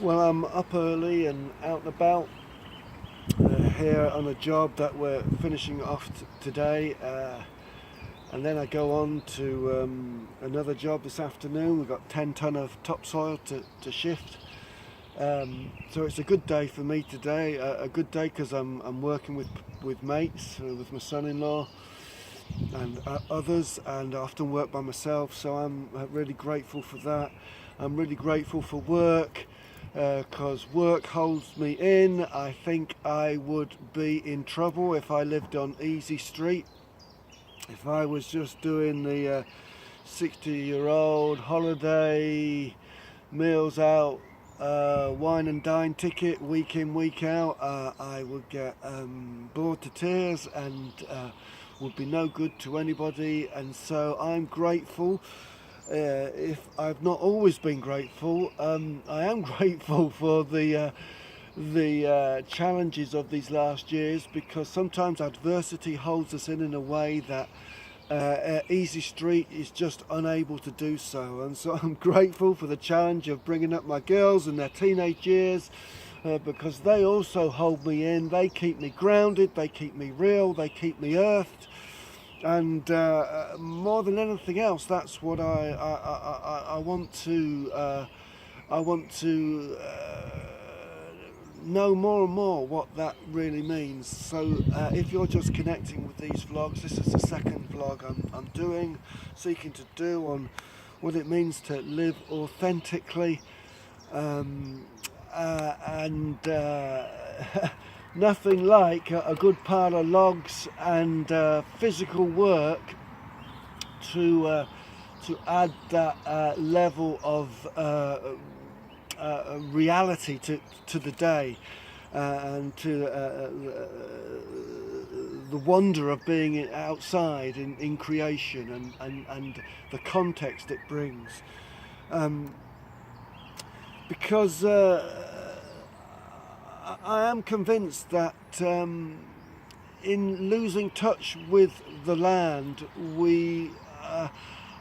Well, I'm up early and out and about here on a job that we're finishing off today, and then I go on to another job this afternoon. We've got 10 ton of topsoil to shift. So it's a good day for me today. A good day because I'm working with mates, with my son-in-law and others, and I often work by myself. So I'm really grateful for that. I'm really grateful for work because work holds me in. I think I would be in trouble if I lived on easy street. If I was just doing the 60-year-old holiday, meals out, wine and dine ticket week in, week out, I would get bored to tears and would be no good to anybody. And so I'm grateful. If I've not always been grateful, I am grateful for the challenges of these last years, because sometimes adversity holds us in a way that Easy Street is just unable to do so. And so I'm grateful for the challenge of bringing up my girls in their teenage years, because they also hold me in. They keep me grounded, they keep me real, they keep me earthed. And more than anything else, that's what I want to know more and more what that really means. So if you're just connecting with these vlogs, this is the second vlog I'm doing, seeking to do on what it means to live authentically, and nothing like a good pile of logs and physical work to add that level of reality to the day, and to the wonder of being outside in creation, and the context it brings. Because I am convinced that in losing touch with the land, we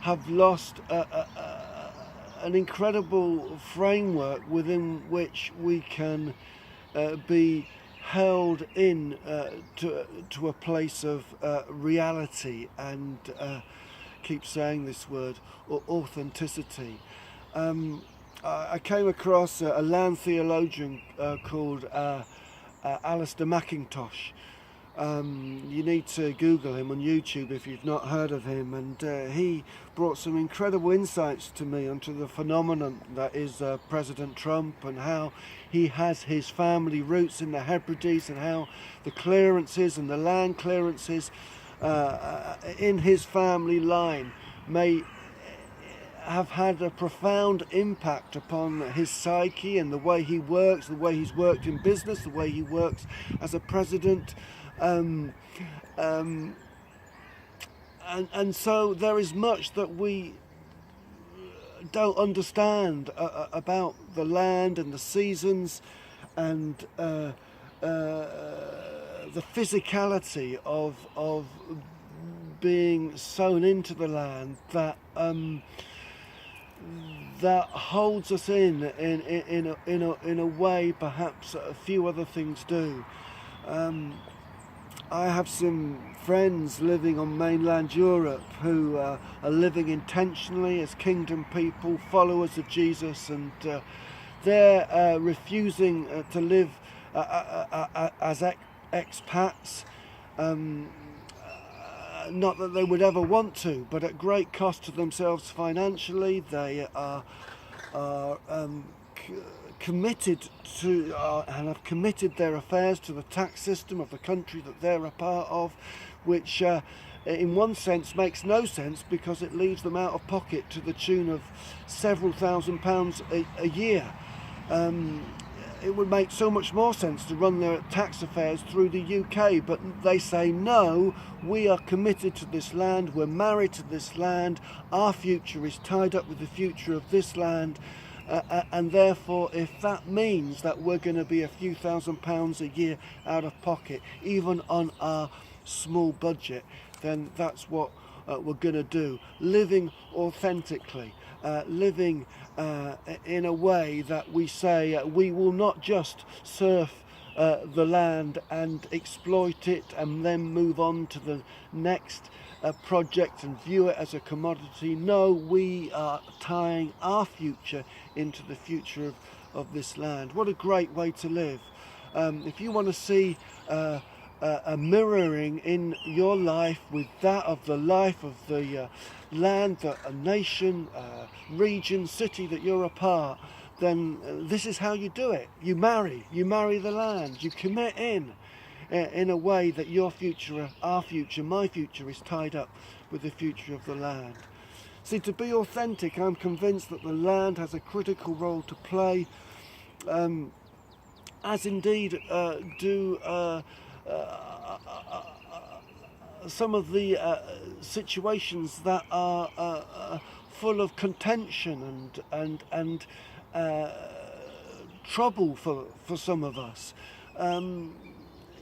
have lost an incredible framework within which we can be held in to a place of reality, and keep saying this word, authenticity. I came across a land theologian called Alistair McIntosh. You need to Google him on YouTube if you've not heard of him, and he brought some incredible insights to me onto the phenomenon that is President Trump, and how he has his family roots in the Hebrides, and how the clearances and the land clearances in his family line may have had a profound impact upon his psyche and the way he works, the way he's worked in business, the way he works as a president. Um, um, and so there is much that we don't understand about the land and the seasons, and the physicality of being sown into the land, that holds us in a way perhaps a few other things do. I have some friends living on mainland Europe who are living intentionally as kingdom people, followers of Jesus, and they're refusing to live as expats. Not that they would ever want to, but at great cost to themselves financially. They are committed to and have committed their affairs to the tax system of the country that they're a part of, which in one sense makes no sense, because it leaves them out of pocket to the tune of several £1,000s a year. It would make so much more sense to run their tax affairs through the UK, but they say no, we are committed to this land, we're married to this land, our future is tied up with the future of this land, and therefore if that means that we're going to be a few £1,000s a year out of pocket, even on our small budget, then that's what we're going to do. Living authentically, living in a way that we say we will not just surf the land and exploit it and then move on to the next project and view it as a commodity. No, we are tying our future into the future of this land. What a great way to live. If you want to see a mirroring in your life with that of the life of the land, a nation, region, city that you're a part, then this is how you do it. You marry the land, you commit in a way that your future, our future, my future is tied up with the future of the land. See, to be authentic, I'm convinced that the land has a critical role to play, as indeed do some of the situations that are full of contention and trouble for some of us.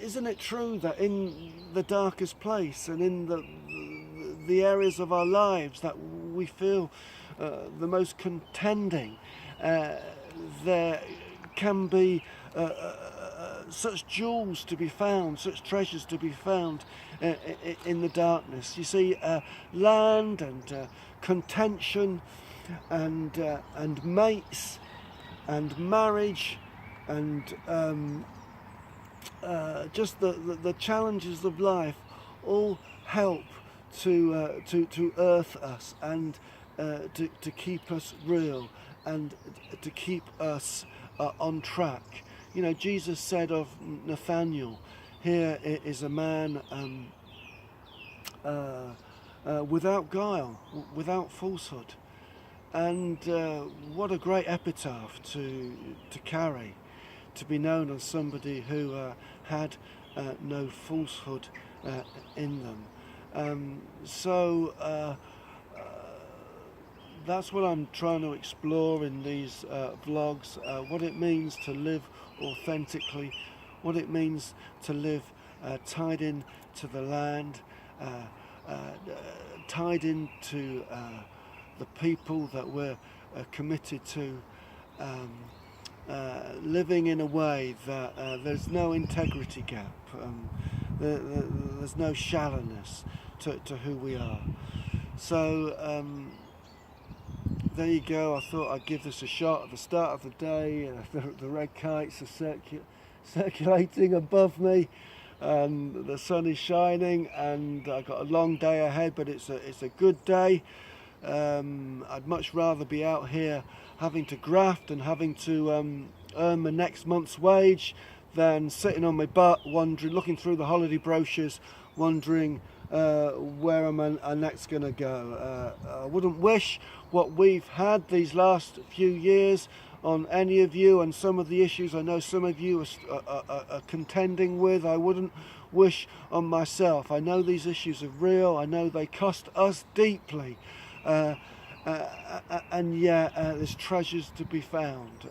Isn't it true that in the darkest place and in the areas of our lives that we feel the most contending, there can be such jewels to be found, such treasures to be found in the darkness? You see, land and contention and mates and marriage and just the challenges of life all help to earth us and to keep us real and to keep us on track. You know, Jesus said of Nathaniel, here is a man without guile, without falsehood. And what a great epitaph to carry, to be known as somebody who had no falsehood in them. So that's what I'm trying to explore in these vlogs, what it means to live authentically, what it means to live tied in to the land, tied into the people that we're committed to, living in a way that there's no integrity gap, there's no shallowness to who we are. So there you go. I thought I'd give this a shot at the start of the day. The red kites are circulating above me, and the sun is shining, and I've got a long day ahead, but it's a good day. I'd much rather be out here having to graft and having to earn my next month's wage than sitting on my butt wondering, looking through the holiday brochures, wondering where am I next going to go. I wouldn't wish what we've had these last few years on any of you, and some of the issues I know some of you are contending with. I wouldn't wish on myself. I know these issues are real. I know they cost us deeply. And yet there's treasures to be found.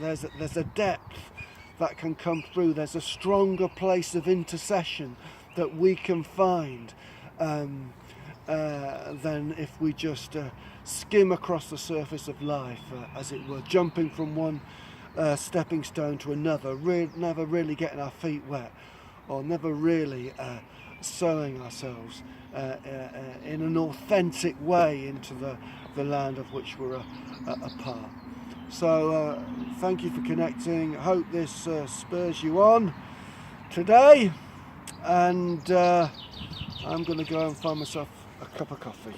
There's a depth that can come through. There's a stronger place of intercession that we can find than if we just skim across the surface of life, as it were, jumping from one stepping stone to another, never really getting our feet wet, or never really sowing ourselves in an authentic way into the land of which we're a part. So thank you for connecting. I hope this spurs you on today, and I'm going to go and find myself a cup of coffee.